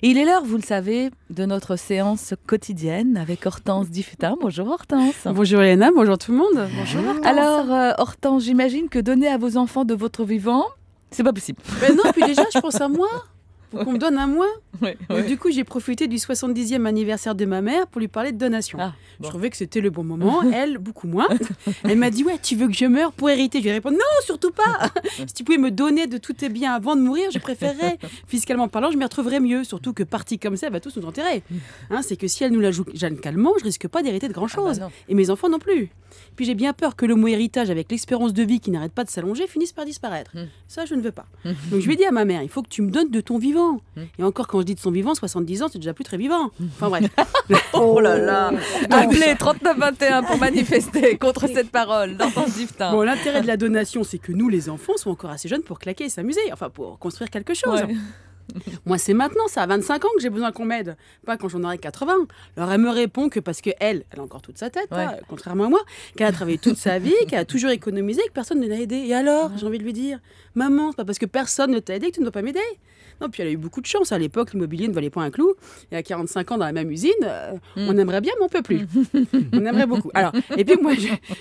Il est l'heure, vous le savez, de notre séance quotidienne avec Hortense Diffutin. Bonjour Hortense. Bonjour Léna, bonjour tout le monde. Bonjour Hortense. Alors Hortense, j'imagine que donner à vos enfants de votre vivant, c'est pas possible. Ben non, puis déjà je pense à moi. Faut qu'on me donne un mois. Oui. Du coup, j'ai profité du 70e anniversaire de ma mère pour lui parler de donation. Ah, bon. Je trouvais que c'était le bon moment. Elle, beaucoup moins. Elle m'a dit, ouais, tu veux que je meure pour hériter? Je lui ai répondu, non, surtout pas. Si tu pouvais me donner de tous tes biens avant de mourir, je préférerais. Fiscalement parlant, je m'y retrouverais mieux. Surtout que partie comme ça, elle va tous nous enterrer. Hein, c'est que si elle nous la joue calmement, je risque pas d'hériter de grand-chose. Ah bah et mes enfants non plus. Puis j'ai bien peur que le mot héritage, avec l'espérance de vie qui n'arrête pas de s'allonger, finisse par disparaître. Ça, je ne veux pas. Donc je lui ai dit à ma mère, il faut que tu me donnes de ton vivant. Et encore, quand je dis de son vivant, 70 ans, c'est déjà plus très vivant. Enfin bref. Oh là là. Appelez 3921 pour manifester contre cette parole d'Hortense Diffutin. Bon, l'intérêt de la donation, c'est que nous, les enfants, sont encore assez jeunes pour claquer et s'amuser. Enfin, pour construire quelque chose. Ouais. Moi, c'est maintenant, ça à 25 ans que j'ai besoin qu'on m'aide, pas quand j'en aurai 80. Alors, elle me répond que parce qu'elle a encore toute sa tête, Ouais. hein, contrairement à moi, qu'elle a travaillé toute sa vie, qu'elle a toujours économisé, que personne ne l'a aidée. Et alors, j'ai envie de lui dire, maman, c'est pas parce que personne ne t'a aidé que tu ne dois pas m'aider. Non, puis elle a eu beaucoup de chance. À l'époque, l'immobilier ne valait pas un clou. Et à 45 ans dans la même usine, on aimerait bien, mais on peut plus. On aimerait beaucoup. Alors, et puis moi,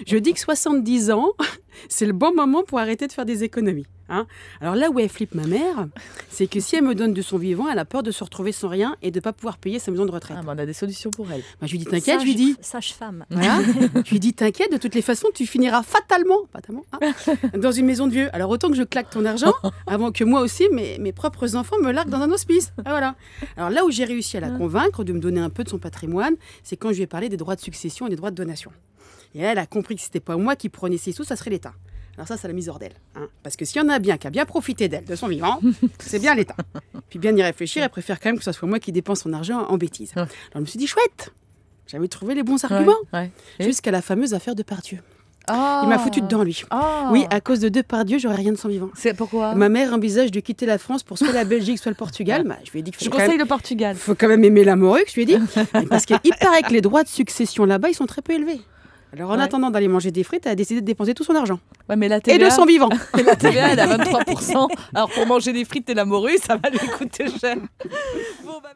je dis que 70 ans, c'est le bon moment pour arrêter de faire des économies. Hein. Alors là où elle flippe ma mère, c'est que si elle me donne de son vivant, elle a peur de se retrouver sans rien et de ne pas pouvoir payer sa maison de retraite. Ah, bah, on a des solutions pour elle. Moi, je lui dis, t'inquiète, je lui dis. Sage-femme. Voilà. Je lui dis, t'inquiète, de toutes les façons, tu finiras fatalement hein, dans une maison de vieux. Alors autant que je claque ton argent, avant que moi aussi, mes propres enfants me larguent dans un hospice. Ah, voilà. Alors là où j'ai réussi à la convaincre de me donner un peu de son patrimoine, c'est quand je lui ai parlé des droits de succession et des droits de donation. Et elle a compris que c'était pas moi qui prenais ses sous, ça serait l'État. Alors ça, c'est la misère d'elle. Hein. Parce que s'il y en a bien qui a bien profité d'elle, de son vivant, c'est bien l'État. Puis bien y réfléchir, elle préfère quand même que ce soit moi qui dépense son argent en bêtises. Alors je me suis dit, chouette, j'avais trouvé les bons arguments. Ouais. Jusqu'à la fameuse affaire Depardieu. Ah. Il m'a foutu dedans, lui. Ah. Oui, à cause de Depardieu, j'aurais rien de son vivant. C'est pourquoi? Ma mère envisage de quitter la France pour soit la Belgique, soit le Portugal. Bah, je lui ai dit qu'il Je faut conseille le Portugal. faut quand même aimer la morue, je lui ai dit. Parce qu'il paraît que les droits de succession là-bas, ils sont très peu élevés. Alors en attendant d'aller manger des frites, elle a décidé de dépenser tout son argent. Ouais, mais la Et TVA, de son vivant. la TVA, elle a 23%. Alors pour manger des frites et la morue, ça va lui coûter cher. Bon, bah...